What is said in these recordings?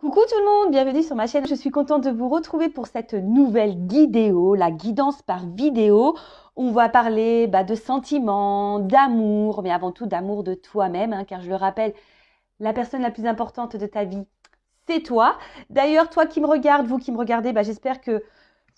Coucou tout le monde, bienvenue sur ma chaîne. Je suis contente de vous retrouver pour cette nouvelle vidéo, la guidance par vidéo. On va parler de sentiments, d'amour, mais avant tout d'amour de toi-même, car je le rappelle, la personne la plus importante de ta vie, c'est toi. D'ailleurs, toi qui me regardes, vous qui me regardez, j'espère que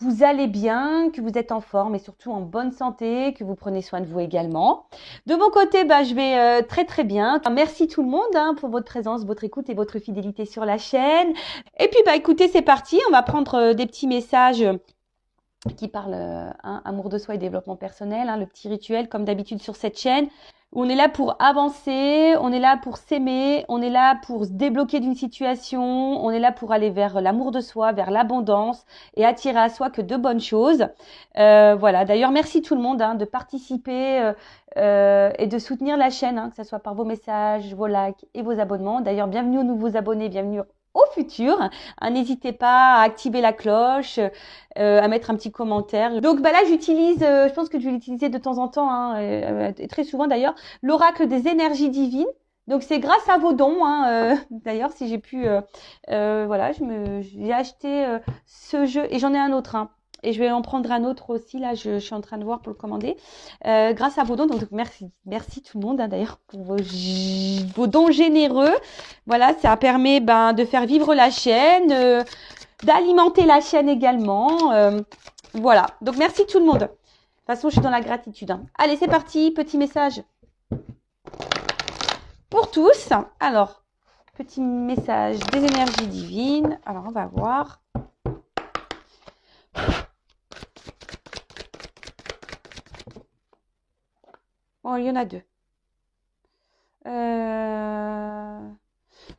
vous allez bien, que vous êtes en forme et surtout en bonne santé, que vous prenez soin de vous également. De mon côté, je vais très très bien. Merci tout le monde pour votre présence, votre écoute et votre fidélité sur la chaîne. Et puis écoutez, c'est parti. On va prendre des petits messages qui parlent amour de soi et développement personnel, le petit rituel comme d'habitude sur cette chaîne. On est là pour avancer, on est là pour s'aimer, on est là pour se débloquer d'une situation, on est là pour aller vers l'amour de soi, vers l'abondance et attirer à soi que de bonnes choses. Voilà. D'ailleurs, merci tout le monde de participer et de soutenir la chaîne, que ce soit par vos messages, vos likes et vos abonnements. D'ailleurs, bienvenue aux nouveaux abonnés, bienvenue au futur. N'hésitez pas à activer la cloche, à mettre un petit commentaire. Donc là, j'utilise, je pense que je vais l'utiliser de temps en temps, et très souvent d'ailleurs, l'oracle des énergies divines. Donc c'est grâce à vos dons, d'ailleurs, si j'ai pu, voilà, j'ai acheté ce jeu et j'en ai un autre, et je vais en prendre un autre aussi, là je suis en train de voir pour le commander, grâce à vos dons. Donc merci tout le monde d'ailleurs pour vos dons généreux. Voilà, ça permet de faire vivre la chaîne, d'alimenter la chaîne également. Voilà, donc merci tout le monde. De toute façon, je suis dans la gratitude. Allez, c'est parti, petit message pour tous. Alors, petit message des énergies divines. Alors, on va voir. Bon, il y en a deux.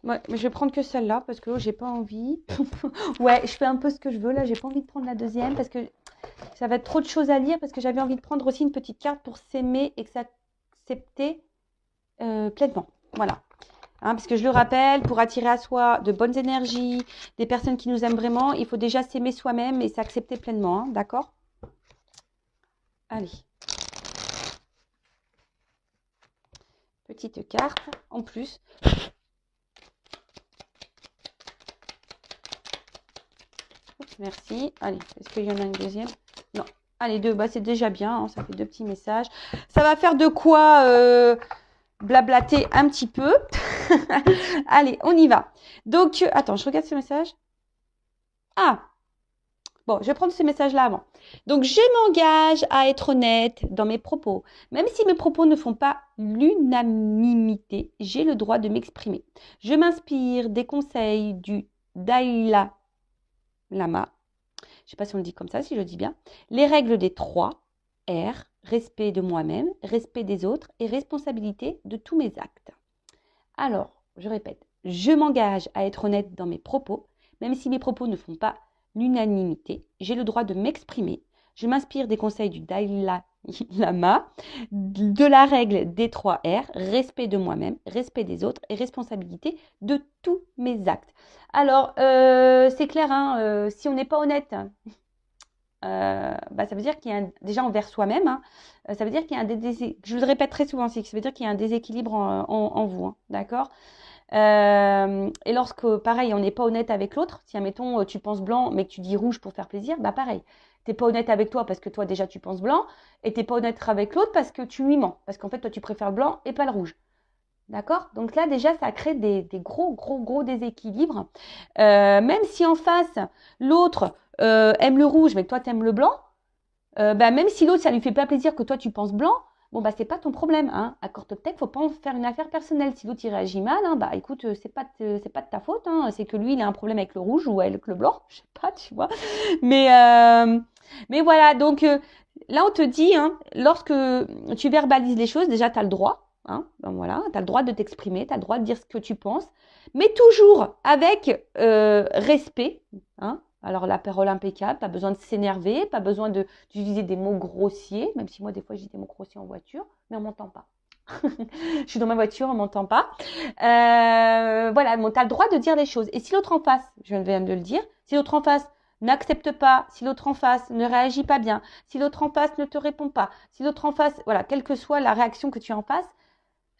Ouais, mais je vais prendre que celle-là parce que j'ai pas envie. Ouais, je fais un peu ce que je veux. Là, j'ai pas envie de prendre la deuxième parce que ça va être trop de choses à lire, parce que j'avais envie de prendre aussi une petite carte pour s'aimer et s'accepter pleinement. Voilà. Parce que je le rappelle, pour attirer à soi de bonnes énergies, des personnes qui nous aiment vraiment, il faut déjà s'aimer soi-même et s'accepter pleinement. D'accord ? Allez. Petite carte en plus. Merci. Allez, est-ce qu'il y en a une deuxième ? Non. Allez, deux. C'est déjà bien. Ça fait deux petits messages. Ça va faire de quoi blablater un petit peu. Allez, on y va. Donc, attends, je regarde ce message. Ah, bon, je vais prendre ce message-là avant. Donc, je m'engage à être honnête dans mes propos. Même si mes propos ne font pas l'unanimité, j'ai le droit de m'exprimer. Je m'inspire des conseils du Dalai Lama. Je ne sais pas si on le dit comme ça, si je le dis bien. Les règles des 3 R, respect de moi-même, respect des autres et responsabilité de tous mes actes. Alors, je répète, je m'engage à être honnête dans mes propos, même si mes propos ne font pas l'unanimité, j'ai le droit de m'exprimer. Je m'inspire des conseils du Dalai Lama, de la règle des 3 R, respect de moi-même, respect des autres et responsabilité de tous mes actes. Alors, c'est clair, si on n'est pas honnête, ça veut dire qu'il y a déjà envers soi-même, ça veut dire qu'il y a je le répète très souvent, ça veut dire qu'il y a un déséquilibre en vous, d'accord ? Et lorsque, pareil, on n'est pas honnête avec l'autre, si admettons tu penses blanc mais que tu dis rouge pour faire plaisir, pareil, t'es pas honnête avec toi parce que toi déjà tu penses blanc, et t'es pas honnête avec l'autre parce que tu lui mens, parce qu'en fait toi tu préfères le blanc et pas le rouge. D'accord ? Donc là déjà ça crée des gros déséquilibres. Même si en face l'autre aime le rouge mais que toi t'aimes le blanc, même si l'autre ça lui fait pas plaisir que toi tu penses blanc, bon c'est pas ton problème, accorde-toi, faut pas en faire une affaire personnelle. Si l'autre il réagit mal, écoute, c'est pas de ta faute, c'est que lui il a un problème avec le rouge ou avec le blanc, je sais pas, tu vois. Mais voilà, donc là on te dit, lorsque tu verbalises les choses, déjà tu as le droit, voilà, tu as le droit de t'exprimer, tu as le droit de dire ce que tu penses, mais toujours avec respect, Alors la parole impeccable, pas besoin de s'énerver, pas besoin d'utiliser des mots grossiers, même si moi des fois je dis des mots grossiers en voiture, mais on m'entend pas. Je suis dans ma voiture, on m'entend pas. Voilà, tu as le droit de dire des choses. Et si l'autre en face, je viens de le dire, si l'autre en face n'accepte pas, si l'autre en face ne réagit pas bien, si l'autre en face ne te répond pas, si l'autre en face, voilà, quelle que soit la réaction que tu as en face,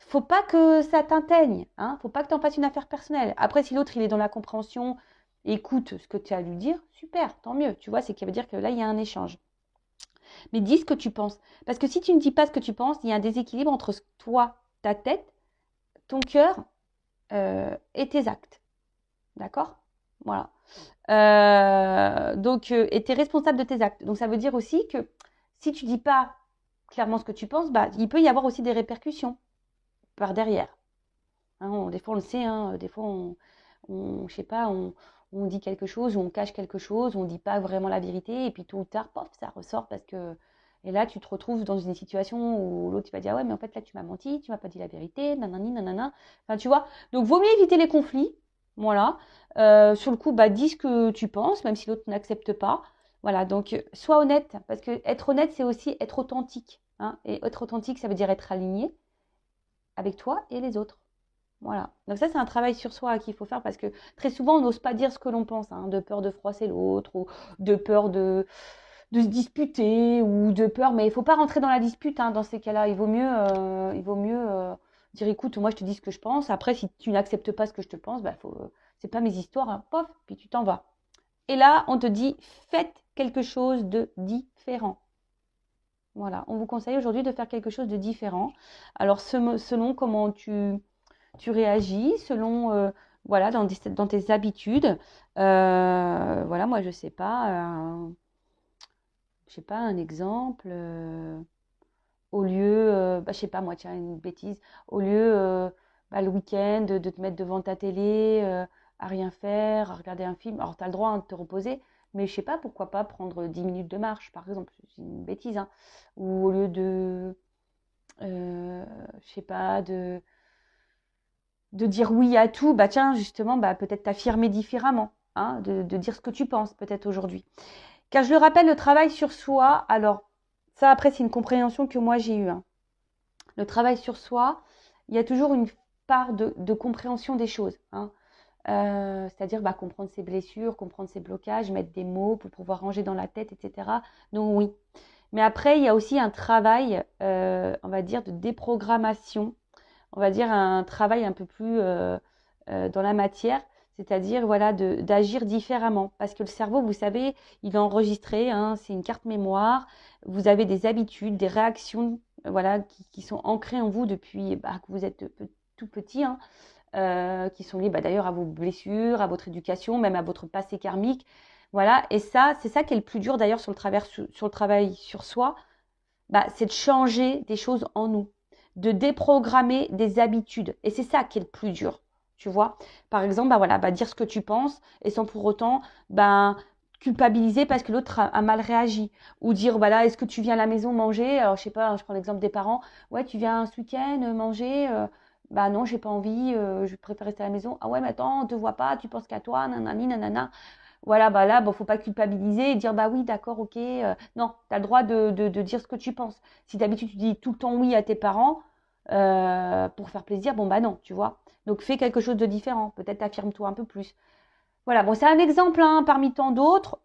faut pas que ça t'inteigne, hein, faut pas que tu en fasses une affaire personnelle. Après, si l'autre, il est dans la compréhension, écoute ce que tu as à lui dire, super, tant mieux, tu vois, c'est qu'il veut dire que là, il y a un échange. Mais dis ce que tu penses. Parce que si tu ne dis pas ce que tu penses, il y a un déséquilibre entre toi, ta tête, ton cœur et tes actes. D'accord? Voilà. Donc, et tu es responsable de tes actes. Donc, ça veut dire aussi que si tu dis pas clairement ce que tu penses, bah, il peut y avoir aussi des répercussions par derrière. Hein, des fois, on le sait, hein, des fois, je sais pas, on dit quelque chose ou on cache quelque chose, on ne dit pas vraiment la vérité, et puis tôt ou tard, pof, ça ressort parce que. Et là, tu te retrouves dans une situation où l'autre, il va dire, ah ouais, mais en fait, là, tu m'as menti, tu m'as pas dit la vérité, nanani, nanana. Enfin, tu vois. Donc, vaut mieux éviter les conflits. Voilà. Sur le coup, bah, dis ce que tu penses, même si l'autre n'accepte pas. Voilà. Donc, sois honnête, parce que être honnête, c'est aussi être authentique. Hein, et être authentique, ça veut dire être aligné avec toi et les autres. Voilà. Donc ça, c'est un travail sur soi qu'il faut faire parce que très souvent, on n'ose pas dire ce que l'on pense, hein, de peur de froisser l'autre ou de peur de se disputer ou de peur. Mais il ne faut pas rentrer dans la dispute hein, dans ces cas-là. Il vaut mieux dire, écoute, moi, je te dis ce que je pense. Après, si tu n'acceptes pas ce que je te pense, bah, c'est pas mes histoires. Hein. Pof, puis tu t'en vas. Et là, on te dit, faites quelque chose de différent. Voilà. On vous conseille aujourd'hui de faire quelque chose de différent. Alors, selon comment tu réagis selon dans tes habitudes. Voilà, moi, je sais pas, un exemple. Au lieu, bah, je sais pas, moi, tiens, une bêtise. Au lieu, bah, le week-end, de te mettre devant ta télé, à rien faire, à regarder un film. Alors, tu as le droit hein, de te reposer, mais je sais pas, pourquoi pas prendre 10 minutes de marche, par exemple. C'est une bêtise, hein. Ou au lieu je sais pas, de dire oui à tout, bah tiens, justement, bah, peut-être t'affirmer différemment, hein, de dire ce que tu penses peut-être aujourd'hui. Car je le rappelle, le travail sur soi, alors ça après c'est une compréhension que moi j'ai eue. Hein. Le travail sur soi, il y a toujours une part de compréhension des choses. Hein. C'est-à-dire bah, comprendre ses blessures, comprendre ses blocages, mettre des mots pour pouvoir ranger dans la tête, etc. Donc oui. Mais après, il y a aussi un travail, on va dire, de déprogrammation on va dire, un travail un peu plus dans la matière, c'est-à-dire voilà, d'agir différemment. Parce que le cerveau, vous savez, il est enregistré, hein, c'est une carte mémoire, vous avez des habitudes, des réactions voilà, qui sont ancrées en vous depuis bah, que vous êtes tout petit, hein, qui sont liées bah, d'ailleurs à vos blessures, à votre éducation, même à votre passé karmique. Voilà, et ça, c'est ça qui est le plus dur d'ailleurs sur le travail sur soi, bah, c'est de changer des choses en nous, de déprogrammer des habitudes. Et c'est ça qui est le plus dur, tu vois. Par exemple, bah voilà, bah dire ce que tu penses et sans pour autant bah, culpabiliser parce que l'autre a mal réagi. Ou dire, bah là, est-ce que tu viens à la maison manger? Alors, je sais pas, je prends l'exemple des parents. Ouais, tu viens ce week-end manger bah non, j'ai pas envie, je préfère rester à la maison. Ah ouais, mais attends, on te voit pas, tu penses qu'à toi, nanani, nanana. Voilà, bah là, bon, faut pas culpabiliser et dire bah oui, d'accord, ok. Non, tu as le droit de dire ce que tu penses. Si d'habitude tu dis tout le temps oui à tes parents pour faire plaisir, bon bah non, tu vois. Donc fais quelque chose de différent. Peut-être affirme-toi un peu plus. Voilà, bon, c'est un exemple hein, parmi tant d'autres.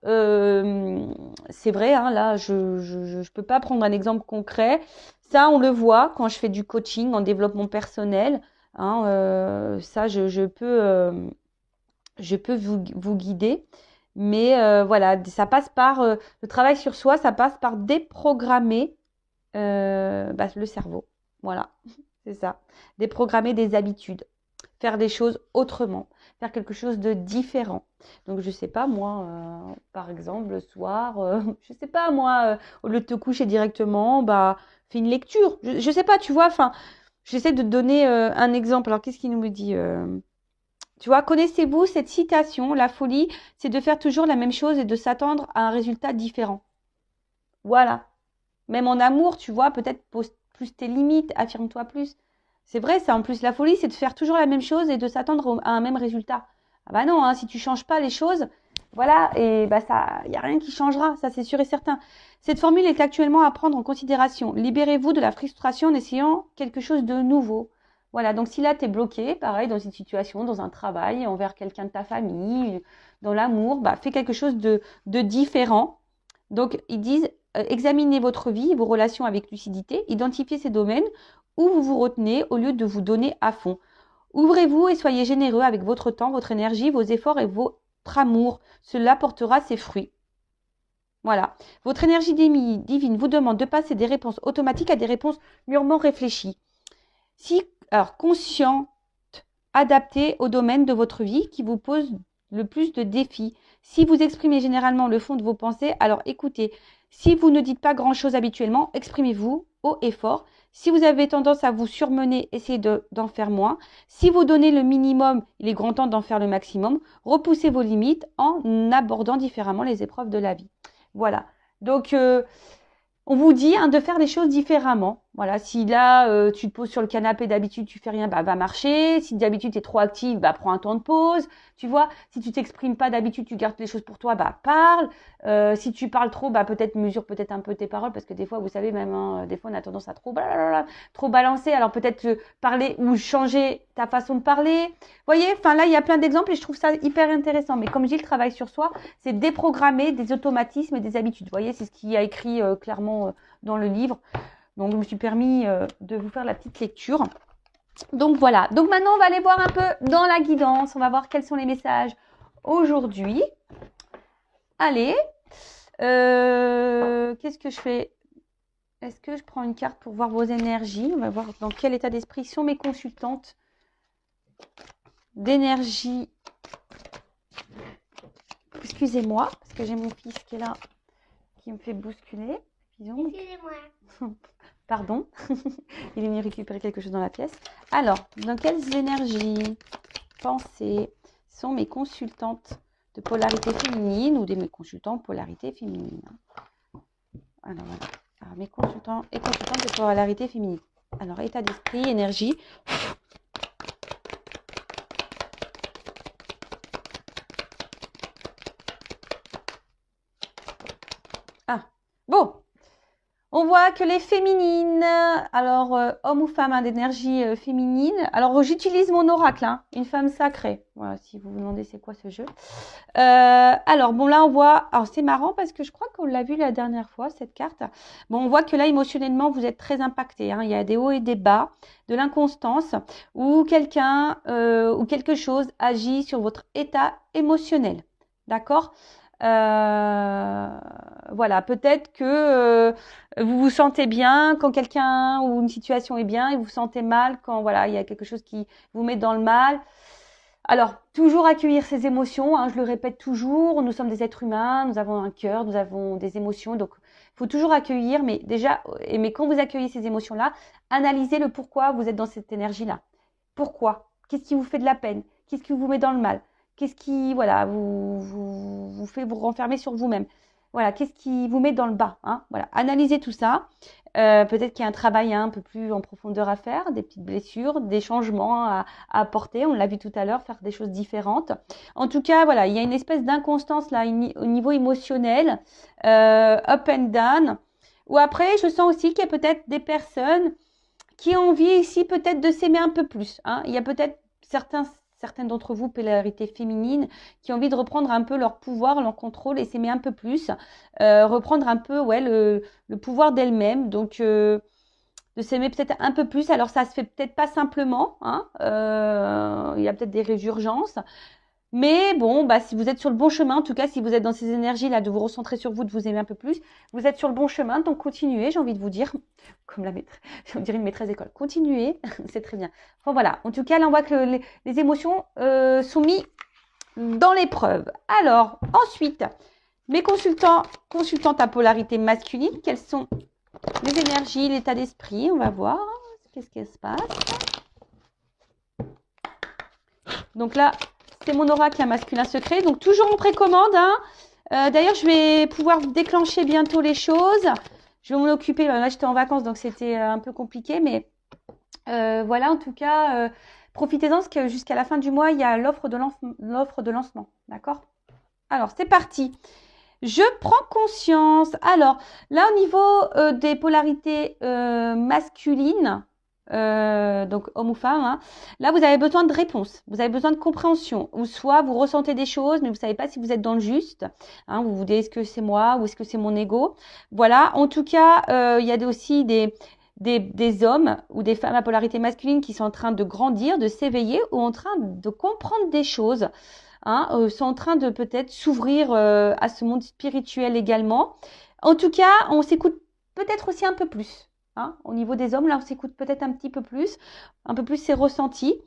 C'est vrai, hein, là, je peux pas prendre un exemple concret. Ça, on le voit quand je fais du coaching en développement personnel. Hein, ça, je peux vous guider. Mais voilà, ça passe par le travail sur soi, ça passe par déprogrammer bah, le cerveau. Voilà, c'est ça. Déprogrammer des habitudes, faire des choses autrement, faire quelque chose de différent. Donc je sais pas moi, par exemple le soir, je sais pas moi, au lieu de te coucher directement, bah fais une lecture. Je sais pas, tu vois. Enfin, j'essaie de te donner un exemple. Alors qu'est-ce qu'il nous dit tu vois, connaissez-vous cette citation? La folie, c'est de faire toujours la même chose et de s'attendre à un résultat différent. Voilà. Même en amour, tu vois, peut-être pose plus tes limites, affirme-toi plus. C'est vrai, ça. En plus, la folie, c'est de faire toujours la même chose et de s'attendre à un même résultat. Ah bah non, hein, si tu changes pas les choses, voilà, et bah ça, il y a rien qui changera, ça c'est sûr et certain. Cette formule est actuellement à prendre en considération. Libérez-vous de la frustration en essayant quelque chose de nouveau. Voilà, donc si là tu es bloqué, pareil, dans une situation, dans un travail, envers quelqu'un de ta famille, dans l'amour, bah fais quelque chose de différent. Donc ils disent examinez votre vie, vos relations avec lucidité, identifiez ces domaines ou vous vous retenez au lieu de vous donner à fond. Ouvrez-vous et soyez généreux avec votre temps, votre énergie, vos efforts et votre amour. Cela portera ses fruits. Voilà. Votre énergie divine vous demande de passer des réponses automatiques à des réponses mûrement réfléchies. Alors, consciente, adaptée au domaine de votre vie qui vous pose le plus de défis. Si vous exprimez généralement le fond de vos pensées, alors écoutez. Si vous ne dites pas grand-chose habituellement, exprimez-vous haut et fort. Si vous avez tendance à vous surmener, essayez d'en faire moins. Si vous donnez le minimum, il est grand temps d'en faire le maximum. Repoussez vos limites en abordant différemment les épreuves de la vie. Voilà. Donc, on vous dit de faire les choses différemment. Voilà, si là, tu te poses sur le canapé, d'habitude, tu fais rien, bah, va marcher. Si d'habitude, tu es trop active, bah, prends un temps de pause. Tu vois, si tu t'exprimes pas d'habitude, tu gardes les choses pour toi, bah, parle. Si tu parles trop, bah, peut-être mesure peut-être un peu tes paroles, parce que des fois, vous savez, même, des fois, on a tendance à trop balancer. Alors, peut-être parler ou changer ta façon de parler. Vous voyez, enfin, là, il y a plein d'exemples et je trouve ça hyper intéressant. Mais comme je dis, le travail sur soi, c'est déprogrammer des automatismes et des habitudes. Vous voyez, c'est ce qui a écrit clairement dans le livre. Donc, je me suis permis de vous faire la petite lecture. Donc, voilà. Donc, maintenant, on va aller voir un peu dans la guidance. On va voir quels sont les messages aujourd'hui. Allez. Qu'est-ce que je fais? Est-ce que je prends une carte pour voir vos énergies? On va voir dans quel état d'esprit sont mes consultantes d'énergie. Excusez-moi, parce que j'ai mon fils qui est là, qui me fait bousculer. Excusez-moi. Pardon, il est venu récupérer quelque chose dans la pièce. Alors, dans quelles énergies, pensées sont mes consultantes de polarité féminine ou mes consultants polarité féminine? Alors, voilà. Alors, mes consultants et consultantes de polarité féminine. Alors, état d'esprit, énergie. Ah, bon. On voit que les féminines, alors homme ou femme d'énergie féminine. Alors j'utilise mon oracle, une femme sacrée. Voilà, si vous vous demandez c'est quoi ce jeu. Alors bon là on voit, alors c'est marrant parce que je crois qu'on l'a vu la dernière fois cette carte. Bon on voit que là émotionnellement vous êtes très impacté. Il y a des hauts et des bas, de l'inconstance ou quelqu'un ou quelque chose agit sur votre état émotionnel. D'accord? Voilà, peut-être que vous vous sentez bien quand quelqu'un ou une situation est bien et vous vous sentez mal quand voilà, il y a quelque chose qui vous met dans le mal. Alors, toujours accueillir ses émotions, je le répète toujours, nous sommes des êtres humains, nous avons un cœur, nous avons des émotions, donc il faut toujours accueillir, mais quand vous accueillez ces émotions-là, analysez le pourquoi vous êtes dans cette énergie-là. Pourquoi? Qu'est-ce qui vous fait de la peine? Qu'est-ce qui vous met dans le mal? Qu'est-ce qui, voilà, vous fait vous renfermer sur vous-même? Voilà, qu'est-ce qui vous met dans le bas, Voilà, analysez tout ça. Peut-être qu'il y a un travail un peu plus en profondeur à faire, des petites blessures, des changements à apporter. On l'a vu tout à l'heure, faire des choses différentes. En tout cas, voilà, il y a une espèce d'inconstance là au niveau émotionnel, up and down. Ou après, je sens aussi qu'il y a peut-être des personnes qui ont envie ici peut-être de s'aimer un peu plus. Il y a peut-être certaines d'entre vous, polarité féminine, qui ont envie de reprendre un peu leur pouvoir, leur contrôle et s'aimer un peu plus, reprendre un peu le pouvoir d'elles-mêmes, donc de s'aimer peut-être un peu plus. Alors ça se fait peut-être pas simplement, il y a peut-être des résurgences, mais bon, si vous êtes sur le bon chemin, en tout cas si vous êtes dans ces énergies-là, de vous recentrer sur vous, de vous aimer un peu plus, vous êtes sur le bon chemin, donc continuez, j'ai envie de vous dire, comme je dirais une maîtresse d'école, continuez, c'est très bien. Enfin voilà, en tout cas là on voit que les émotions sont mises dans l'épreuve. Alors, ensuite, mes consultantes à polarité masculine, quelles sont les énergies, l'état d'esprit, on va voir, qu'est-ce qui se passe. Donc là, c'est mon oracle masculin secret. Donc, toujours en précommande. D'ailleurs, je vais pouvoir déclencher bientôt les choses. Je vais m'en occuper. Là, j'étais en vacances, donc c'était un peu compliqué. Mais voilà, en tout cas, profitez-en parce que jusqu'à la fin du mois, il y a l'offre de lancement. D'accord? Alors, c'est parti. Je prends conscience. Alors, là, au niveau des polarités masculines, donc homme ou femme, là vous avez besoin de réponses, vous avez besoin de compréhension, ou soit vous ressentez des choses mais vous ne savez pas si vous êtes dans le juste, vous vous dites est-ce que c'est moi ou est-ce que c'est mon ego, voilà. En tout cas il y a aussi des des hommes ou des femmes à polarité masculine qui sont en train de grandir, de s'éveiller ou en train de comprendre des choses, hein, sont en train de peut-être s'ouvrir à ce monde spirituel également. En tout cas, on s'écoute peut-être aussi un peu plus. Hein, au niveau des hommes, là, on s'écoute peut-être un peu plus ses ressentis.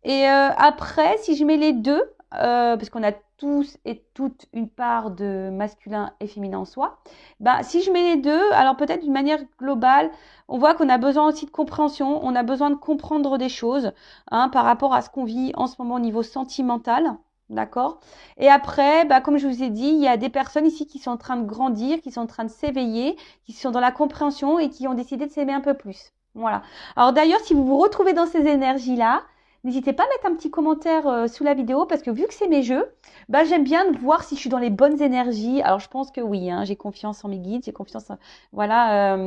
Et après, si je mets les deux, parce qu'on a tous et toutes une part de masculin et féminin en soi, bah, si je mets les deux, alors peut-être d'une manière globale, on voit qu'on a besoin aussi de compréhension, on a besoin de comprendre des choses, hein, par rapport à ce qu'on vit en ce moment au niveau sentimental. D'accord. Et après, bah, comme je vous ai dit, il y a des personnes ici qui sont en train de grandir, qui sont en train de s'éveiller, qui sont dans la compréhension et qui ont décidé de s'aimer un peu plus. Voilà. Alors d'ailleurs, si vous vous retrouvez dans ces énergies-là, n'hésitez pas à mettre un petit commentaire sous la vidéo parce que vu que c'est mes jeux, bah, j'aime bien voir si je suis dans les bonnes énergies. Alors je pense que oui, hein, j'ai confiance en mes guides, j'ai confiance en... Voilà,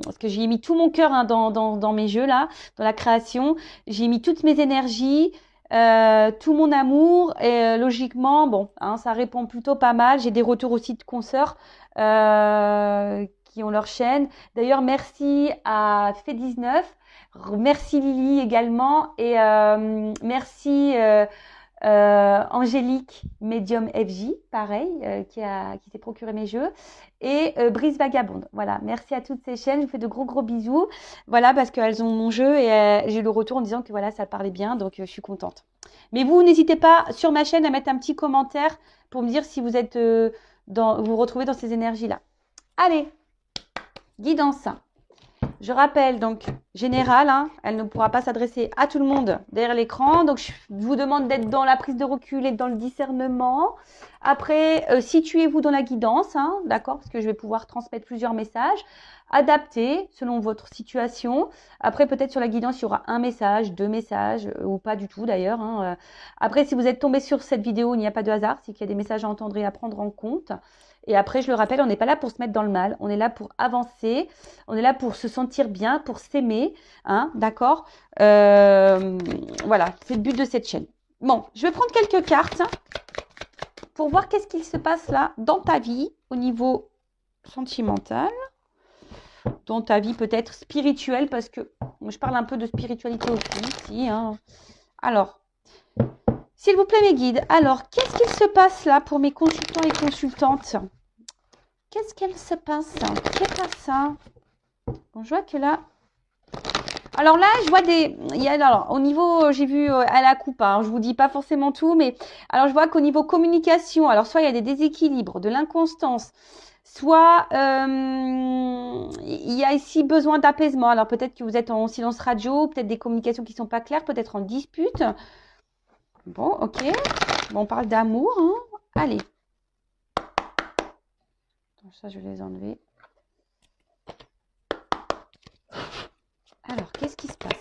parce que j'ai mis tout mon cœur, hein, dans mes jeux là, dans la création. J'ai mis toutes mes énergies. Tout mon amour et logiquement, bon, hein, ça répond plutôt pas mal. J'ai des retours aussi de consoeurs qui ont leur chaîne. D'ailleurs, merci à Fait19, merci Lily également et merci Angélique Medium FJ, pareil, qui s'est procuré mes jeux, et Brise Vagabonde. Voilà, merci à toutes ces chaînes, je vous fais de gros bisous. Voilà, parce qu'elles ont mon jeu et j'ai eu le retour en disant que voilà, ça parlait bien, donc je suis contente. Mais vous, n'hésitez pas sur ma chaîne à mettre un petit commentaire pour me dire si vous êtes vous vous retrouvez dans ces énergies-là. Allez, guidance. Je rappelle donc, générale, hein, elle ne pourra pas s'adresser à tout le monde derrière l'écran. Donc, je vous demande d'être dans la prise de recul et dans le discernement. Après, situez-vous dans la guidance, hein, d'accord, parce que je vais pouvoir transmettre plusieurs messages, adaptés selon votre situation. Après, peut-être sur la guidance, il y aura un message, deux messages, ou pas du tout d'ailleurs. Hein. Après, si vous êtes tombé sur cette vidéo, il n'y a pas de hasard, c'est qu'il y a des messages à entendre et à prendre en compte. Et après, je le rappelle, on n'est pas là pour se mettre dans le mal, on est là pour avancer, on est là pour se sentir bien, pour s'aimer, hein, d'accord. Voilà, c'est le but de cette chaîne. Bon, je vais prendre quelques cartes pour voir qu'est-ce qu'il se passe là dans ta vie au niveau sentimental, dans ta vie peut-être spirituelle, parce que je parle un peu de spiritualité aussi ici. Hein. Alors, s'il vous plaît mes guides, alors qu'est-ce qu'il se passe là pour mes consultants et consultantes? Qu'est-ce qu'elle se passe? Qu'est-ce que ça? Bon, je vois que là... Alors là, je vois des... Alors, au niveau, j'ai vu à la coupe, hein, je vous dis pas forcément tout, mais... Alors, je vois qu'au niveau communication, alors soit il y a des déséquilibres, de l'inconstance, soit il y a ici besoin d'apaisement. Alors, peut-être que vous êtes en silence radio, peut-être des communications qui sont pas claires, peut-être en dispute. Bon, ok. Bon, on parle d'amour, hein. Allez. Ça, je vais les enlever. Alors, qu'est-ce qui se passe?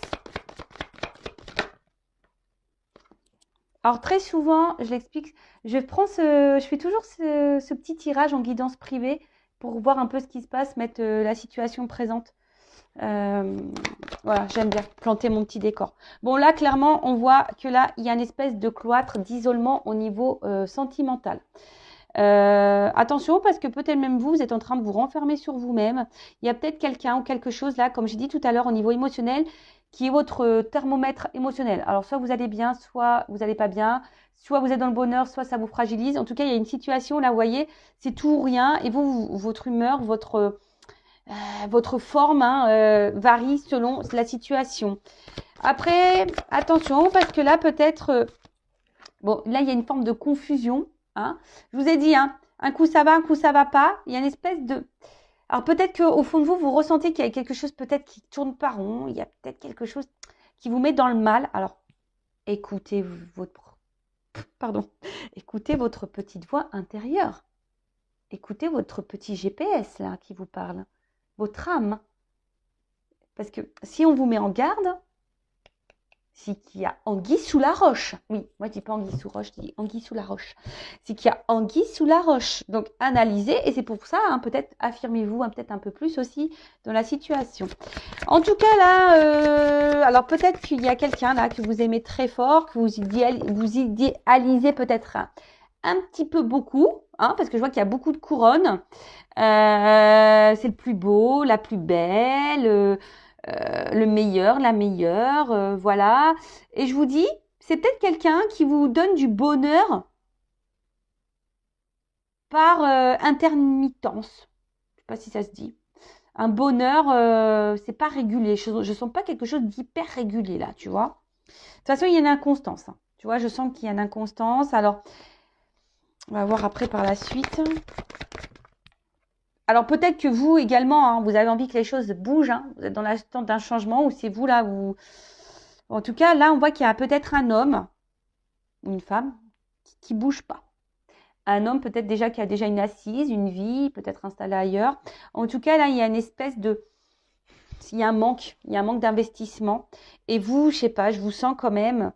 Alors, très souvent, je l'explique, je fais toujours ce petit tirage en guidance privée pour voir un peu ce qui se passe, mettre la situation présente. Voilà, j'aime bien planter mon petit décor. Bon, là, clairement, on voit que là, il y a une espèce de cloître, d'isolement au niveau sentimental. Attention parce que peut-être même vous êtes en train de vous renfermer sur vous-même. Il y a peut-être quelqu'un ou quelque chose là, comme j'ai dit tout à l'heure au niveau émotionnel, qui est votre thermomètre émotionnel. Alors soit vous allez bien, soit vous n'allez pas bien, soit vous êtes dans le bonheur, soit ça vous fragilise. En tout cas, il y a une situation là, vous voyez, c'est tout ou rien. Et votre humeur, votre forme hein, varie selon la situation. Après, attention parce que là peut-être, bon là il y a une forme de confusion. Hein. Je vous ai dit, hein, un coup ça va pas. Il y a une espèce de... Alors peut-être qu'au fond de vous, vous ressentez qu'il y a quelque chose peut-être qui tourne pas rond. Il y a peut-être quelque chose qui vous met dans le mal. Alors, écoutez écoutez votre petite voix intérieure. Écoutez votre petit GPS là qui vous parle. Votre âme. Parce que si on vous met en garde... C'est qu'il y a anguille sous la roche. Oui, moi je dis pas anguille sous roche, je dis anguille sous la roche. C'est qu'il y a anguille sous la roche. Donc analysez et c'est pour ça, hein, peut-être affirmez-vous peut-être un peu plus aussi dans la situation. En tout cas là, alors peut-être qu'il y a quelqu'un là que vous aimez très fort, que vous idéalisez peut-être un petit peu beaucoup, hein, parce que je vois qu'il y a beaucoup de couronnes. C'est le plus beau, la plus belle. le meilleur, la meilleure, voilà. Et je vous dis, c'est peut-être quelqu'un qui vous donne du bonheur par intermittence. Je sais pas si ça se dit. Un bonheur, c'est pas régulier. Je sens pas quelque chose d'hyper régulier là, tu vois. De toute façon, il y a une inconstance. Hein. Tu vois, je sens qu'il y a une inconstance. Alors, on va voir après par la suite. Alors, peut-être que vous également, hein, vous avez envie que les choses bougent. Hein. Vous êtes dans l'attente d'un changement ou c'est vous là, vous... En tout cas, là, on voit qu'il y a peut-être un homme ou une femme qui bouge pas. Un homme peut-être déjà qui a déjà une assise, une vie, peut-être installé ailleurs. En tout cas, là, il y a une espèce de... Il y a un manque d'investissement. Et vous, je sais pas, je vous sens quand même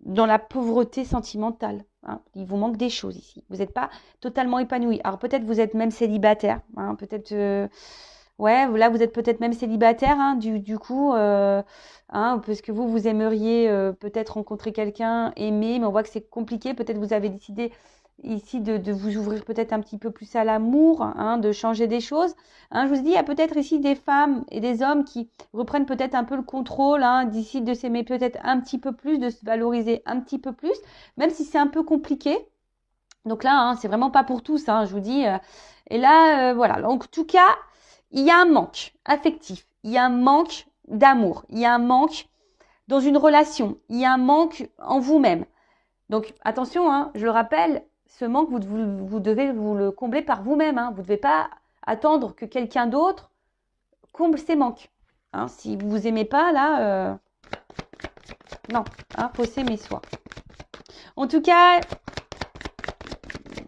dans la pauvreté sentimentale. Hein. Il vous manque des choses ici. Vous n'êtes pas totalement épanoui. Alors peut-être vous êtes même célibataire. Hein, peut-être, ouais, là vous êtes peut-être même célibataire. Hein, du coup, hein, parce que vous aimeriez peut-être rencontrer quelqu'un, aimer, mais on voit que c'est compliqué. Peut-être vous avez décidé ici de vous ouvrir peut-être un petit peu plus à l'amour, hein, de changer des choses. Hein, je vous dis, il y a peut-être ici des femmes et des hommes qui reprennent peut-être un peu le contrôle, hein, d'ici de s'aimer peut-être un petit peu plus, de se valoriser un petit peu plus, même si c'est un peu compliqué. Donc là, hein, c'est vraiment pas pour tous, hein, je vous dis. Et là, voilà. Donc, en tout cas, il y a un manque affectif, il y a un manque d'amour, il y a un manque dans une relation, il y a un manque en vous-même. Donc, attention, hein, je le rappelle, ce manque, vous devez vous le combler par vous-même. Hein. Vous ne devez pas attendre que quelqu'un d'autre comble ces manques. Hein. Si vous vous aimez pas, là, non, hein, faut s'aimer soi. En tout cas,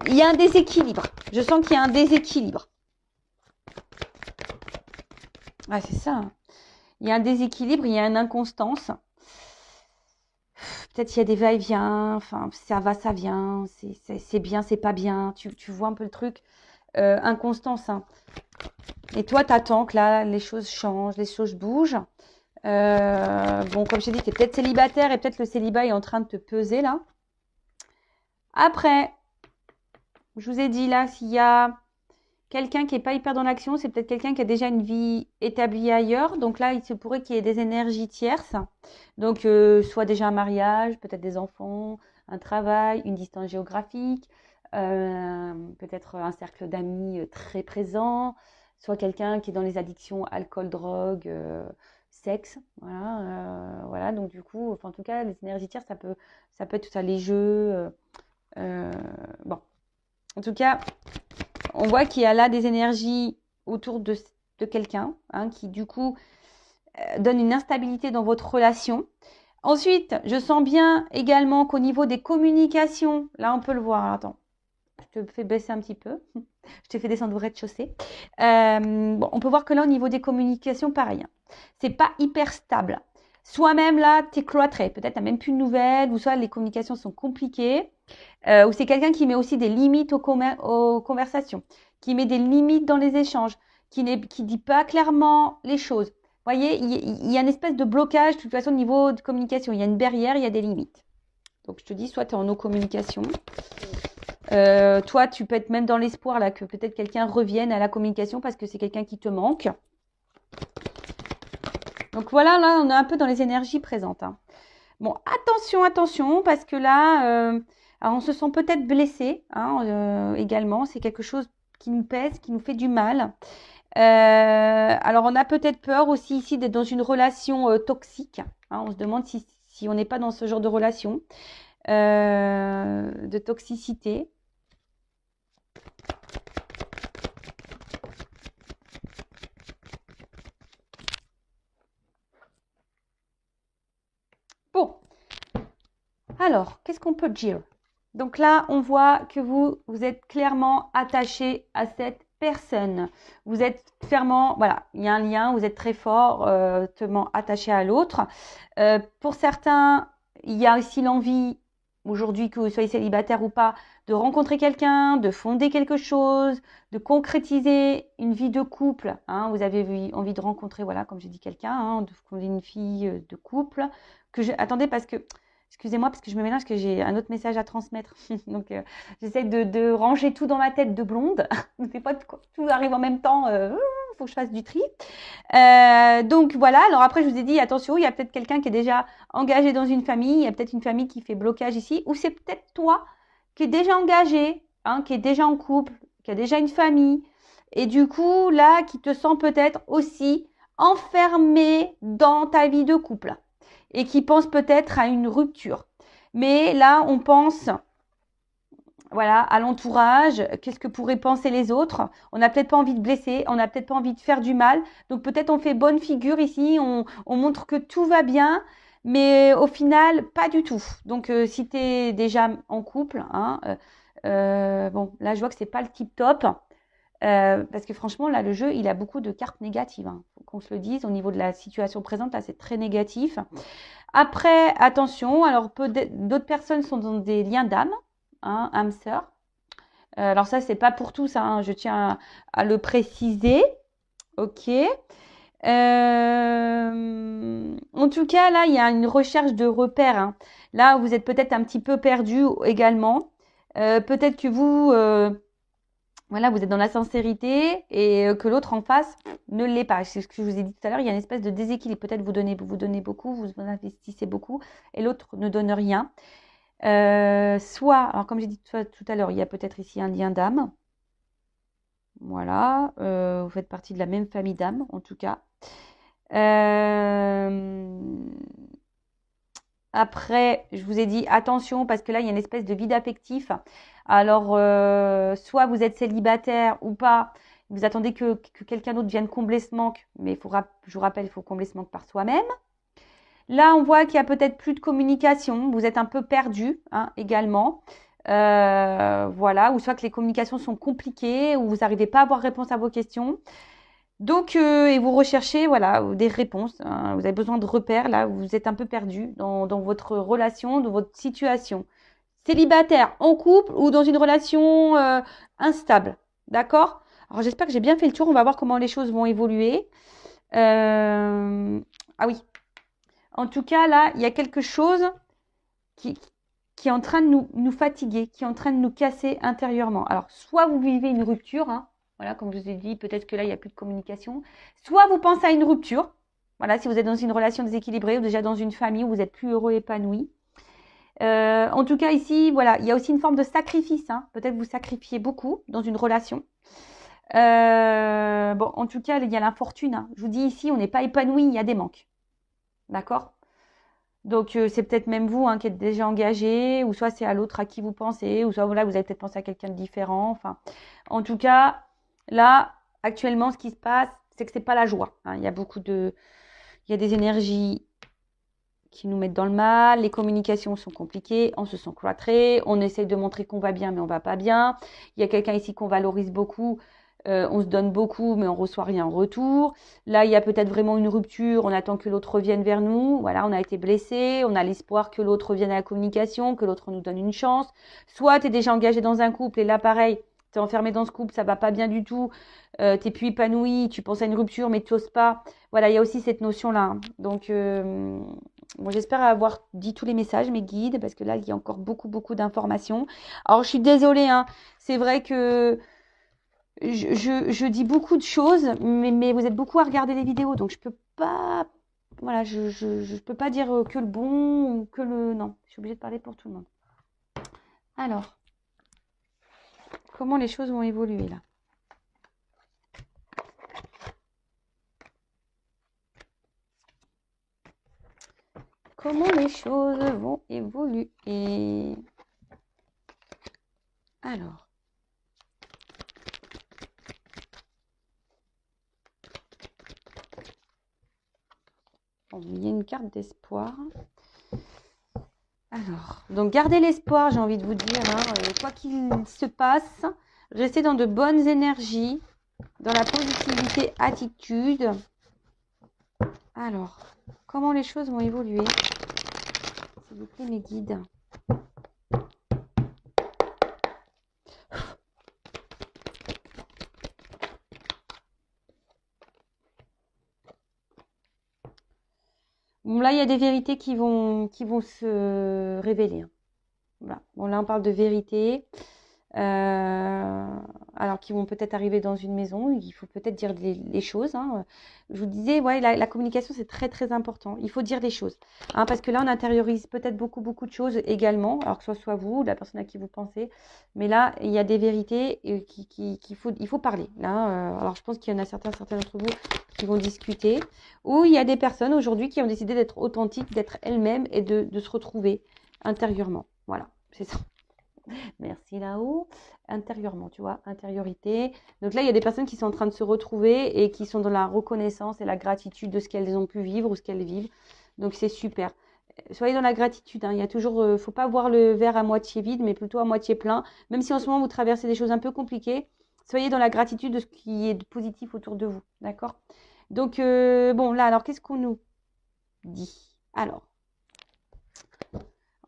il y a un déséquilibre. Je sens qu'il y a un déséquilibre. Ah, c'est ça. Hein. Il y a un déséquilibre, il y a une inconstance. Peut-être il y a des va-et-vient, enfin, ça va, ça vient, c'est bien, c'est pas bien. Tu vois un peu le truc. Inconstance. Hein. Et toi, t'attends que là, les choses changent, les choses bougent. Bon, comme je t'ai dit, tu es peut-être célibataire et peut-être le célibat est en train de te peser là. Après, je vous ai dit là, s'il y a quelqu'un qui n'est pas hyper dans l'action, c'est peut-être quelqu'un qui a déjà une vie établie ailleurs. Donc là, il se pourrait qu'il y ait des énergies tierces. Donc, soit déjà un mariage, peut-être des enfants, un travail, une distance géographique, peut-être un cercle d'amis très présent, soit quelqu'un qui est dans les addictions alcool, drogue, sexe. Voilà, voilà. Donc du coup, enfin, en tout cas, les énergies tierces, ça peut être tout ça, les jeux. Bon, en tout cas, on voit qu'il y a là des énergies autour de quelqu'un, hein, qui du coup donne une instabilité dans votre relation. Ensuite, je sens bien également qu'au niveau des communications, là on peut le voir, attends, je te fais baisser un petit peu, je te fais descendre au rez-de-chaussée. Bon, on peut voir que là au niveau des communications, pareil, hein, c'est pas hyper stable. Soit même là, tu es cloîtré, peut-être tu n'as même plus de nouvelles, ou soit les communications sont compliquées, ou c'est quelqu'un qui met aussi des limites aux conversations, qui met des limites dans les échanges, qui dit pas clairement les choses. Vous voyez, il y a une espèce de blocage, de toute façon, au niveau de communication. Il y a une barrière, il y a des limites. Donc, je te dis, soit tu es en no-communication. Toi, tu peux être même dans l'espoir là que peut-être quelqu'un revienne à la communication parce que c'est quelqu'un qui te manque. Donc, voilà, là, on est un peu dans les énergies présentes. Hein. Bon, attention, attention, parce que là, alors on se sent peut-être blessé hein, également. C'est quelque chose qui nous pèse, qui nous fait du mal. Alors, on a peut-être peur aussi ici d'être dans une relation toxique. Hein, on se demande si on n'est pas dans ce genre de relation, de toxicité. Bon. Alors, qu'est-ce qu'on peut dire? Donc là, on voit que vous êtes clairement attaché à cette personne. Vous êtes fermement, voilà, il y a un lien, vous êtes très fortement attaché à l'autre. Pour certains, il y a aussi l'envie, aujourd'hui que vous soyez célibataire ou pas, de rencontrer quelqu'un, de fonder quelque chose, de concrétiser une vie de couple. Hein. Vous avez envie de rencontrer, voilà, comme j'ai dit, quelqu'un, hein, de fonder une vie de couple. Attendez, parce que Excusez-moi parce que je me mélange, que j'ai un autre message à transmettre. Donc, j'essaie de ranger tout dans ma tête de blonde. Des fois, tout arrive en même temps. Faut que je fasse du tri. Donc, voilà. Alors après, je vous ai dit, attention, il y a peut-être quelqu'un qui est déjà engagé dans une famille. Il y a peut-être une famille qui fait blocage ici. Ou c'est peut-être toi qui est déjà engagé, hein, qui est déjà en couple, qui a déjà une famille. Et du coup, là, qui te sent peut-être aussi enfermé dans ta vie de couple et qui pense peut-être à une rupture. Mais là, on pense, voilà, à l'entourage, qu'est-ce que pourraient penser les autres. On n'a peut-être pas envie de blesser, on n'a peut-être pas envie de faire du mal. Donc peut-être on fait bonne figure ici, on montre que tout va bien, mais au final, pas du tout. Donc si tu es déjà en couple, hein, bon, là je vois que c'est pas le tip top. Parce que franchement, là, le jeu, il a beaucoup de cartes négatives. Hein. Faut qu'on se le dise. Au niveau de la situation présente, là, c'est très négatif. Après, attention, alors d'autres personnes sont dans des liens d'âme, hein, âme sœur. Alors ça, c'est pas pour tous, hein, je tiens à le préciser. Ok. En tout cas, là, il y a une recherche de repères. Hein. Là, vous êtes peut-être un petit peu perdu également. Peut-être que vous... voilà, vous êtes dans la sincérité et que l'autre en face ne l'est pas. C'est ce que je vous ai dit tout à l'heure, il y a une espèce de déséquilibre. Peut-être vous donnez beaucoup, vous investissez beaucoup et l'autre ne donne rien. Soit, alors comme j'ai dit tout à l'heure, il y a peut-être ici un lien d'âme. Voilà, vous faites partie de la même famille d'âme en tout cas. Après, je vous ai dit attention parce que là, il y a une espèce de vide affectif. Alors, soit vous êtes célibataire ou pas, vous attendez que quelqu'un d'autre vienne combler ce manque, mais je vous rappelle, il faut combler ce manque par soi-même. Là, on voit qu'il y a peut-être plus de communication, vous êtes un peu perdu hein, également. Voilà, ou soit que les communications sont compliquées, ou vous n'arrivez pas à avoir réponse à vos questions. Donc, et vous recherchez voilà, des réponses. Hein. Vous avez besoin de repères. Là, vous êtes un peu perdu dans votre relation, dans votre situation. Célibataire, en couple ou dans une relation instable. D'accord? Alors, j'espère que j'ai bien fait le tour. On va voir comment les choses vont évoluer. Ah oui. En tout cas, là, il y a quelque chose qui est en train de nous fatiguer, qui est en train de nous casser intérieurement. Alors, soit vous vivez une rupture, hein, voilà, comme je vous ai dit, peut-être que là, il n'y a plus de communication. Soit vous pensez à une rupture. Voilà, si vous êtes dans une relation déséquilibrée ou déjà dans une famille où vous êtes plus heureux, épanoui. En tout cas, ici, voilà, il y a aussi une forme de sacrifice. Hein. Peut-être vous sacrifiez beaucoup dans une relation. Bon, en tout cas, il y a l'infortune. Hein. Je vous dis ici, on n'est pas épanoui, il y a des manques. D'accord? Donc, c'est peut-être même vous hein, qui êtes déjà engagé, ou soit c'est à l'autre à qui vous pensez, ou soit voilà, vous avez peut-être pensé à quelqu'un de différent. Enfin, en tout cas, là, actuellement, ce qui se passe, c'est que c'est pas la joie. Hein. Il y a des énergies qui nous mettent dans le mal, les communications sont compliquées, on se sent cloîtré, on essaye de montrer qu'on va bien, mais on va pas bien. Il y a quelqu'un ici qu'on valorise beaucoup. On se donne beaucoup, mais on reçoit rien en retour. Là, il y a peut-être vraiment une rupture. On attend que l'autre revienne vers nous. Voilà, on a été blessé. On a l'espoir que l'autre revienne à la communication, que l'autre nous donne une chance. Soit tu es déjà engagé dans un couple et là, pareil, tu es enfermé dans ce couple, ça va pas bien du tout. Tu n'es plus épanoui. Tu penses à une rupture, mais tu n'oses pas. Voilà, il y a aussi cette notion-là. Hein. Donc, bon, j'espère avoir dit tous les messages, mes guides, parce que là, il y a encore beaucoup d'informations. Alors, je suis désolée. Hein. C'est vrai que je dis beaucoup de choses, mais vous êtes beaucoup à regarder les vidéos, donc je peux pas, voilà, je peux pas dire que le bon ou que le non. Je suis obligée de parler pour tout le monde. Alors, comment les choses vont évoluer là? Comment les choses vont évoluer? Alors. Bon, il y a une carte d'espoir. Alors, donc gardez l'espoir, j'ai envie de vous dire, hein, quoi qu'il se passe, restez dans de bonnes énergies, dans la positivité, attitude. Alors, comment les choses vont évoluer? S'il vous plaît, mes guides. Bon, là, il y a des vérités qui vont se révéler. Hein. Voilà. Bon, là, on parle de vérité. Alors qui vont peut-être arriver dans une maison, il faut peut-être dire les choses. Hein. Je vous disais, ouais, la communication, c'est très, très important. Il faut dire les choses. Hein, parce que là, on intériorise peut-être beaucoup, beaucoup de choses également, alors que ce soit vous, la personne à qui vous pensez. Mais là, il y a des vérités il faut parler. Là, alors, je pense qu'il y en a certains d'entre vous qui vont discuter. Ou il y a des personnes aujourd'hui qui ont décidé d'être authentiques, d'être elles-mêmes et de se retrouver intérieurement. Voilà, c'est ça. Merci là-haut. Intérieurement, tu vois, intériorité. Donc là, il y a des personnes qui sont en train de se retrouver et qui sont dans la reconnaissance et la gratitude de ce qu'elles ont pu vivre ou ce qu'elles vivent. Donc c'est super. Soyez dans la gratitude. Hein. Il y a toujours, faut pas voir le verre à moitié vide, mais plutôt à moitié plein. Même si en ce moment vous traversez des choses un peu compliquées, soyez dans la gratitude de ce qui est de positif autour de vous. D'accord? Donc bon, là, alors qu'est-ce qu'on nous dit? Alors,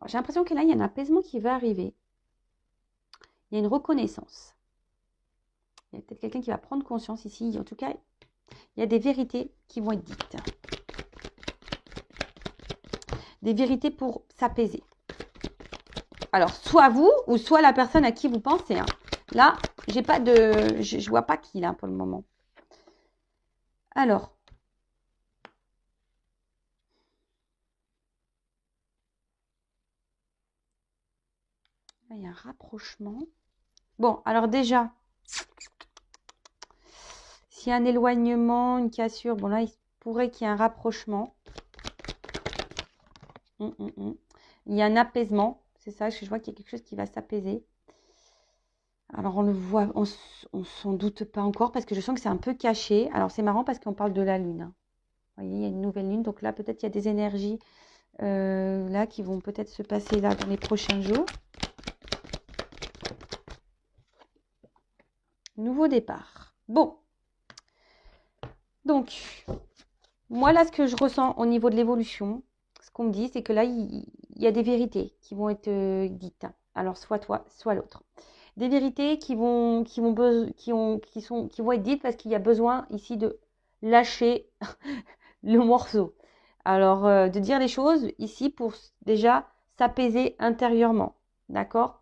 j'ai l'impression que là, il y a un apaisement qui va arriver. Il y a une reconnaissance. Il y a peut-être quelqu'un qui va prendre conscience ici. En tout cas, il y a des vérités qui vont être dites. Des vérités pour s'apaiser. Alors, soit vous ou soit la personne à qui vous pensez. Hein. Là, j'ai pas de, je vois pas qui là pour le moment. Alors. Là, il y a un rapprochement. Bon, alors déjà, s'il y a un éloignement, une cassure, bon là, il pourrait qu'il y ait un rapprochement. Il y a un apaisement, c'est ça, je vois qu'il y a quelque chose qui va s'apaiser. Alors on le voit, on s'en doute pas encore parce que je sens que c'est un peu caché. Alors c'est marrant parce qu'on parle de la lune. Hein. Vous voyez, il y a une nouvelle lune, donc là peut-être il y a des énergies là qui vont peut-être se passer là dans les prochains jours. Nouveau départ. Bon. Donc, moi là, ce que je ressens au niveau de l'évolution, ce qu'on me dit, c'est que là, il y a des vérités qui vont être dites. Alors, soit toi, soit l'autre. Des vérités qui vont être dites parce qu'il y a besoin ici de lâcher le morceau. Alors, de dire les choses ici pour déjà s'apaiser intérieurement. D'accord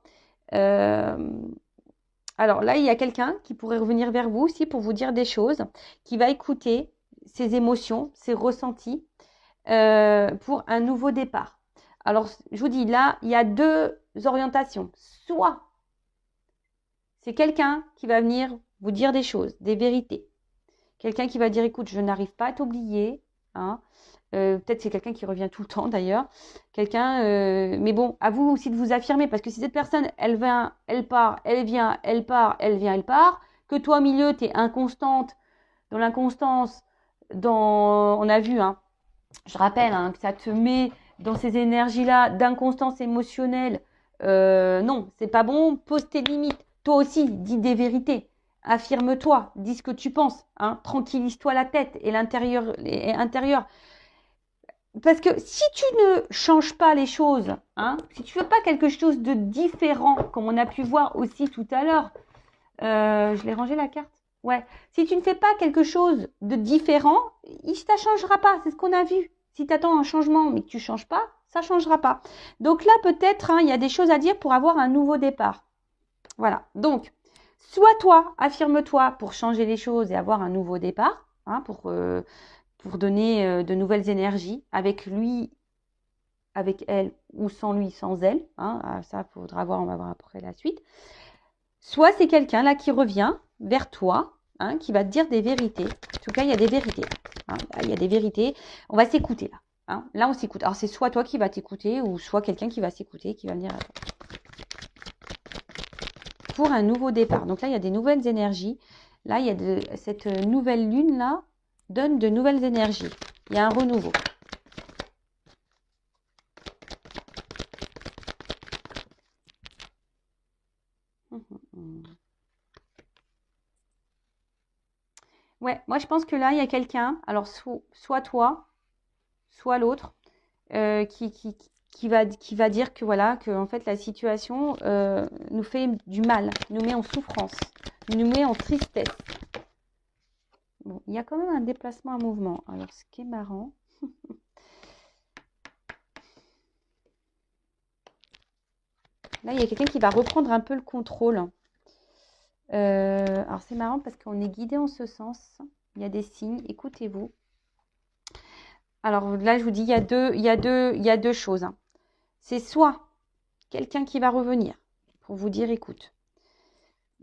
Alors là, il y a quelqu'un qui pourrait revenir vers vous aussi pour vous dire des choses, qui va écouter ses émotions, ses ressentis pour un nouveau départ. Alors, je vous dis, là, il y a deux orientations. Soit c'est quelqu'un qui va venir vous dire des choses, des vérités. Quelqu'un qui va dire, écoute, je n'arrive pas à t'oublier. Hein. Peut-être c'est quelqu'un qui revient tout le temps d'ailleurs. Quelqu'un, mais bon, à vous aussi de vous affirmer. Parce que si cette personne, elle vient, elle part, elle vient, elle part, elle vient, elle part, que toi au milieu, tu es inconstante, dans l'inconstance, on a vu, hein, je rappelle hein, que ça te met dans ces énergies-là d'inconstance émotionnelle. Non, c'est pas bon. Pose tes limites. Toi aussi, dis des vérités. Affirme-toi, dis ce que tu penses. Hein. Tranquillise-toi la tête et l'intérieur. Parce que si tu ne changes pas les choses, hein, si tu ne fais pas quelque chose de différent, comme on a pu voir aussi tout à l'heure, je l'ai rangé la carte. Ouais. Si tu ne fais pas quelque chose de différent, ça ne changera pas. C'est ce qu'on a vu. Si tu attends un changement mais que tu ne changes pas, ça ne changera pas. Donc là, peut-être, hein, il y a des choses à dire pour avoir un nouveau départ. Voilà. Donc, soit toi, affirme-toi pour changer les choses et avoir un nouveau départ, hein, pour donner de nouvelles énergies avec lui, avec elle ou sans lui, sans elle. Hein, ça, il faudra voir, on va voir après la suite. Soit c'est quelqu'un là qui revient vers toi, hein, qui va te dire des vérités. En tout cas, il y a des vérités. Hein, là, il y a des vérités. On va s'écouter là. Hein. Là, on s'écoute. Alors, c'est soit toi qui vas t'écouter ou soit quelqu'un qui va s'écouter, qui va venir à toi. Pour un nouveau départ. Donc là, il y a des nouvelles énergies. Là, il y a cette nouvelle lune là donne de nouvelles énergies. Il y a un renouveau. Ouais, moi je pense que là, il y a quelqu'un, alors soit toi, soit l'autre, qui va dire que voilà, que en fait la situation nous fait du mal, nous met en souffrance, nous met en tristesse. Bon, il y a quand même un déplacement, un mouvement. Alors, ce qui est marrant, Là, il y a quelqu'un qui va reprendre un peu le contrôle. Alors, c'est marrant parce qu'on est guidé en ce sens. Il y a des signes. Écoutez-vous. Alors, là, je vous dis, il y a deux choses. Hein. C'est soit quelqu'un qui va revenir pour vous dire, écoute,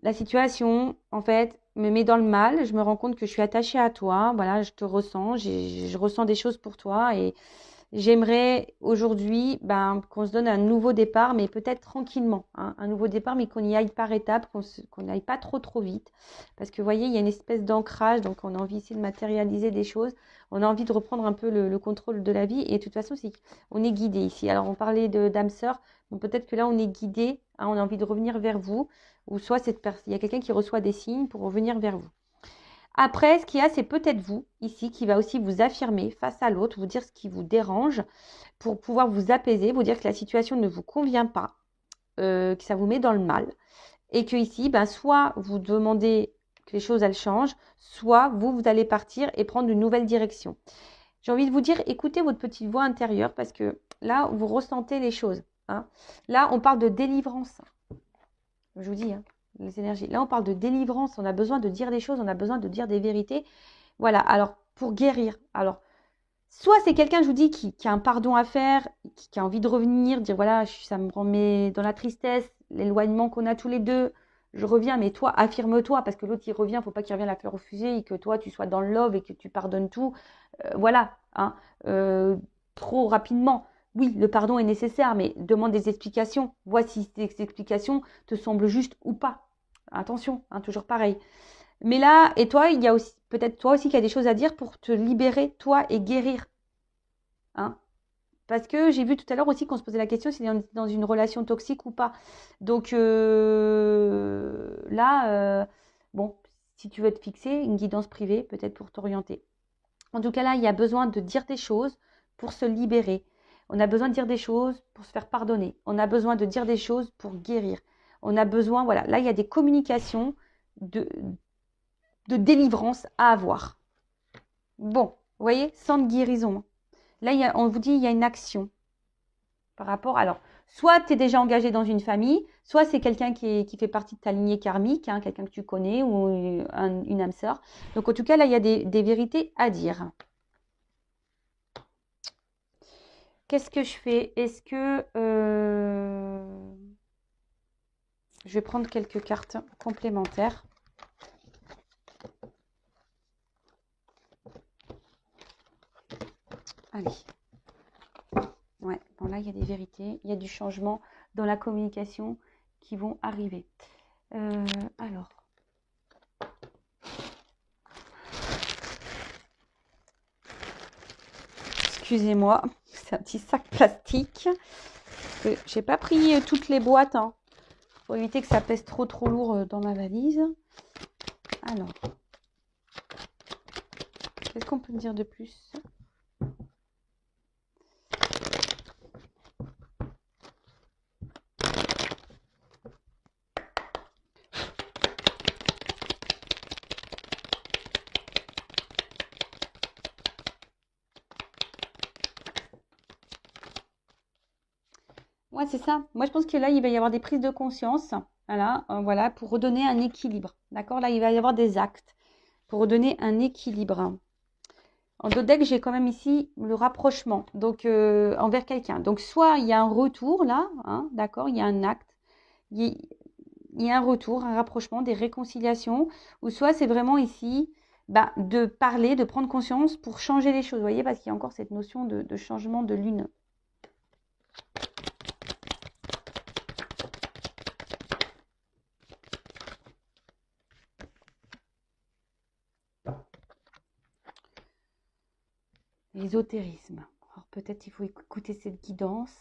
la situation, en fait, me met dans le mal. Je me rends compte que je suis attachée à toi. Voilà, je te ressens. Je ressens des choses pour toi. Et j'aimerais aujourd'hui qu'on se donne un nouveau départ, mais peut-être tranquillement. Hein, un nouveau départ, mais qu'on y aille par étapes, qu'on n'aille pas trop vite. Parce que vous voyez, il y a une espèce d'ancrage. Donc, on a envie ici de matérialiser des choses. On a envie de reprendre un peu le contrôle de la vie. Et de toute façon, on est guidé ici. Alors, on parlait d'âme sœur. Bon, peut-être que là, on est guidé. Hein, on a envie de revenir vers vous. Ou soit il y a quelqu'un qui reçoit des signes pour revenir vers vous. Après, ce qu'il y a, c'est peut-être vous, ici, qui va aussi vous affirmer face à l'autre, vous dire ce qui vous dérange, pour pouvoir vous apaiser, vous dire que la situation ne vous convient pas, que ça vous met dans le mal. Et que ici, soit vous demandez que les choses, elles changent, soit vous allez partir et prendre une nouvelle direction. J'ai envie de vous dire, écoutez votre petite voix intérieure, parce que là, vous ressentez les choses. Hein. Là, on parle de délivrance. Je vous dis, hein, les énergies. Là, on parle de délivrance. On a besoin de dire des choses, on a besoin de dire des vérités. Voilà, alors, pour guérir. Alors, soit c'est quelqu'un, je vous dis, qui a un pardon à faire, qui a envie de revenir, dire, voilà, ça me remet dans la tristesse, l'éloignement qu'on a tous les deux. Je reviens, mais toi, affirme-toi, parce que l'autre, il revient, il ne faut pas qu'il revienne la fleur au fusil, et que toi, tu sois dans le love et que tu pardonnes tout. Voilà, hein, trop rapidement. Oui, le pardon est nécessaire, mais demande des explications. Vois si ces explications te semblent justes ou pas. Attention, hein, toujours pareil. Mais là, et toi, il y a aussi peut-être toi aussi qui a des choses à dire pour te libérer, toi, et guérir. Hein. Parce que j'ai vu tout à l'heure aussi qu'on se posait la question si on était dans une relation toxique ou pas. Donc là, bon, si tu veux te fixer, une guidance privée, peut-être pour t'orienter. En tout cas, là, il y a besoin de dire des choses pour se libérer. On a besoin de dire des choses pour se faire pardonner. On a besoin de dire des choses pour guérir. On a besoin, voilà, là, il y a des communications de délivrance à avoir. Bon, vous voyez, sans de guérison. Là, on vous dit, il y a une action par rapport. Alors, soit tu es déjà engagé dans une famille, soit c'est quelqu'un qui fait partie de ta lignée karmique, hein, quelqu'un que tu connais ou une âme sœur. Donc, en tout cas, là, il y a des vérités à dire. Qu'est-ce que je fais? Est-ce que je vais prendre quelques cartes complémentaires. Allez. Ouais, bon là, il y a des vérités. Il y a du changement dans la communication qui vont arriver. Alors. Excusez-moi, c'est un petit sac plastique. J'ai pas pris toutes les boîtes, hein, pour éviter que ça pèse trop lourd dans ma valise. Alors, qu'est-ce qu'on peut me dire de plus? Ouais, c'est ça. Moi, je pense que là, il va y avoir des prises de conscience. Voilà, pour redonner un équilibre. D'accord? Là, il va y avoir des actes pour redonner un équilibre. En dos deck, j'ai quand même ici le rapprochement, donc envers quelqu'un. Donc, soit il y a un retour là, hein, d'accord? Il y a un acte. Il y a un retour, un rapprochement, des réconciliations. Ou soit c'est vraiment ici de parler, de prendre conscience pour changer les choses. Vous voyez, parce qu'il y a encore cette notion de changement de lune. L'ésotérisme. Alors peut-être il faut écouter cette guidance.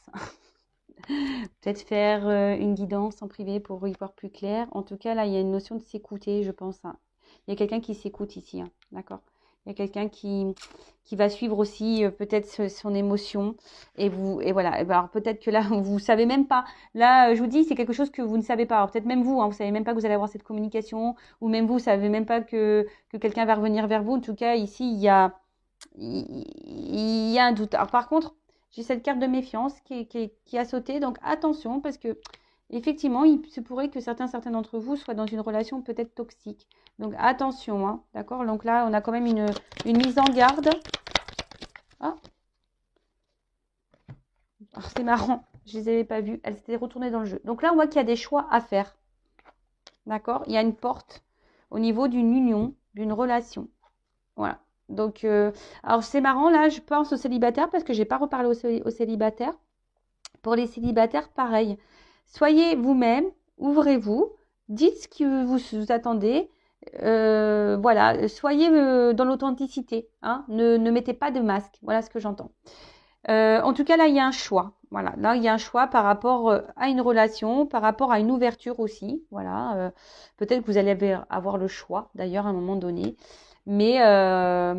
Peut-être faire une guidance en privé pour y voir plus clair. En tout cas, là, il y a une notion de s'écouter, je pense. Hein. Il y a quelqu'un qui s'écoute ici, hein, d'accord? Il y a quelqu'un qui va suivre aussi peut-être son émotion. Et voilà. Alors peut-être que là, vous ne savez même pas. Là, je vous dis, c'est quelque chose que vous ne savez pas. Alors peut-être même vous, hein, vous ne savez même pas que vous allez avoir cette communication. Ou même vous ne savez même pas que quelqu'un va revenir vers vous. En tout cas, ici, il y a un doute. Alors par contre, j'ai cette carte de méfiance qui a sauté. Donc attention, parce que effectivement, il se pourrait que certains d'entre vous soient dans une relation peut-être toxique. Donc attention, hein, d'accord? Donc là, on a quand même une mise en garde. Ah, alors, c'est marrant, je les avais pas vues, elles s'étaient retournées dans le jeu. Donc là, on voit qu'il y a des choix à faire. D'accord? Il y a une porte au niveau d'une union, d'une relation. Voilà. Donc, alors c'est marrant, là, je pense aux célibataires parce que j'ai pas reparlé aux célibataires. Pour les célibataires, pareil. Soyez vous-même, ouvrez-vous, dites ce que vous attendez. Voilà, soyez dans l'authenticité. Hein, ne mettez pas de masque. Voilà ce que j'entends. En tout cas, là, il y a un choix. Voilà, là, il y a un choix par rapport à une relation, par rapport à une ouverture aussi. Voilà, peut-être que vous allez avoir le choix, d'ailleurs, à un moment donné. Mais là,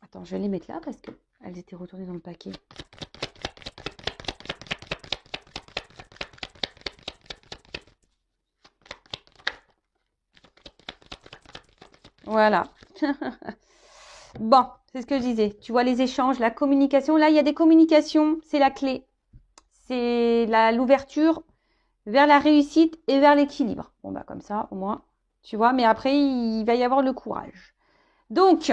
attends, je vais les mettre là parce qu'elles étaient retournées dans le paquet. Voilà. Bon, c'est ce que je disais. Tu vois les échanges, la communication. Là, il y a des communications, c'est la clé. C'est l'ouverture vers la réussite et vers l'équilibre. Bon, bah comme ça, au moins, tu vois. Mais après, il va y avoir le courage. Donc,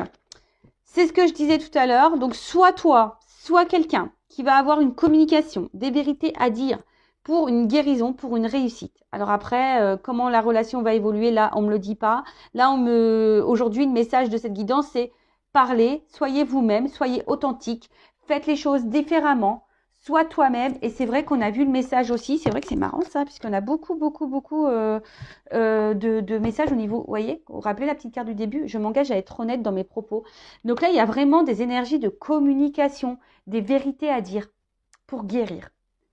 c'est ce que je disais tout à l'heure. Donc, soit toi, soit quelqu'un qui va avoir une communication, des vérités à dire pour une guérison, pour une réussite. Alors après, comment la relation va évoluer, là, on ne me le dit pas. Là, aujourd'hui, le message de cette guidance, c'est parlez, soyez vous-même, soyez authentique, faites les choses différemment. Sois toi-même. Et c'est vrai qu'on a vu le message aussi. C'est vrai que c'est marrant ça, puisqu'on a beaucoup de messages au niveau. Vous voyez, vous vous rappelez la petite carte du début? Je m'engage à être honnête dans mes propos. Donc là, il y a vraiment des énergies de communication, des vérités à dire pour guérir,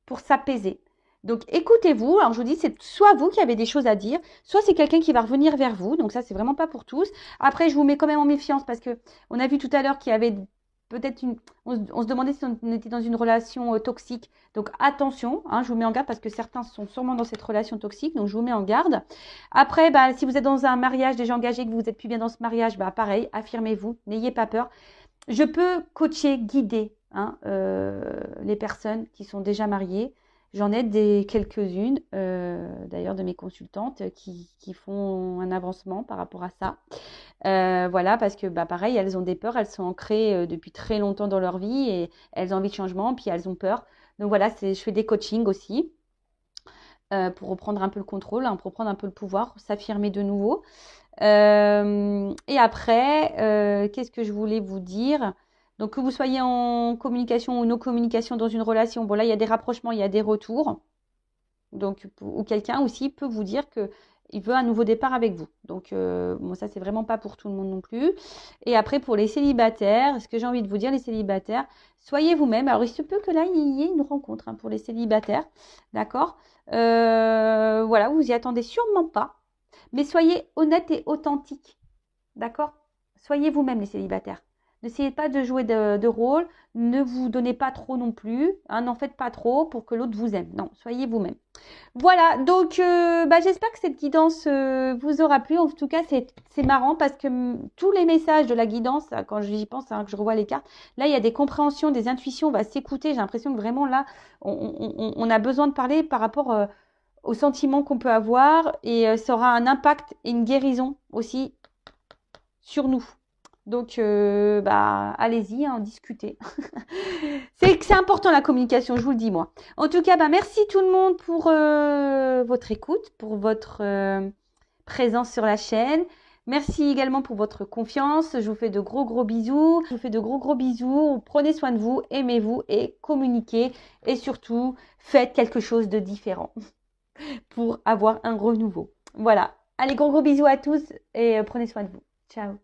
pour s'apaiser. Donc écoutez-vous. Alors je vous dis, c'est soit vous qui avez des choses à dire, soit c'est quelqu'un qui va revenir vers vous. Donc ça, c'est vraiment pas pour tous. Après, je vous mets quand même en méfiance parce que on a vu tout à l'heure qu'il y avait peut-être on se demandait si on était dans une relation toxique. Donc attention, hein, je vous mets en garde parce que certains sont sûrement dans cette relation toxique. Donc je vous mets en garde. Après, bah, si vous êtes dans un mariage déjà engagé, que vous êtes plus bien dans ce mariage, bah, pareil, affirmez-vous, n'ayez pas peur. Je peux coacher, guider hein, les personnes qui sont déjà mariées. J'en ai quelques-unes, d'ailleurs, de mes consultantes qui font un avancement par rapport à ça. Voilà, parce que bah, pareil, elles ont des peurs, elles sont ancrées depuis très longtemps dans leur vie et elles ont envie de changement, puis elles ont peur. Donc voilà, je fais des coachings aussi pour reprendre un peu le contrôle, hein, pour reprendre un peu le pouvoir, s'affirmer de nouveau. Et après, qu'est-ce que je voulais vous dire? Donc que vous soyez en communication ou non communication dans une relation, bon là il y a des rapprochements, il y a des retours. Donc, ou quelqu'un aussi peut vous dire qu'il veut un nouveau départ avec vous. Donc, bon, ça, c'est vraiment pas pour tout le monde non plus. Et après, pour les célibataires, ce que j'ai envie de vous dire, les célibataires, soyez vous-même. Alors, il se peut que là, il y ait une rencontre hein, pour les célibataires. D'accord voilà, vous y attendez sûrement pas. Mais soyez honnête et authentique. D'accord? Soyez vous-même, les célibataires. N'essayez pas de jouer de rôle. Ne vous donnez pas trop non plus. Hein, n'en faites pas trop pour que l'autre vous aime. Non, soyez vous-même. Voilà, donc bah, j'espère que cette guidance vous aura plu. En tout cas, c'est marrant parce que tous les messages de la guidance, quand j'y pense, hein, que je revois les cartes, là, il y a des compréhensions, des intuitions, on va s'écouter. J'ai l'impression que vraiment, là, on a besoin de parler par rapport aux sentiments qu'on peut avoir et ça aura un impact et une guérison aussi sur nous. Donc, bah, allez-y, hein, discutez. C'est important la communication, je vous le dis moi. En tout cas, bah, merci tout le monde pour votre écoute, pour votre présence sur la chaîne. Merci également pour votre confiance. Je vous fais de gros bisous. Je vous fais de gros bisous. Prenez soin de vous, aimez-vous et communiquez. Et surtout, faites quelque chose de différent pour avoir un renouveau. Voilà. Allez, gros bisous à tous et prenez soin de vous. Ciao.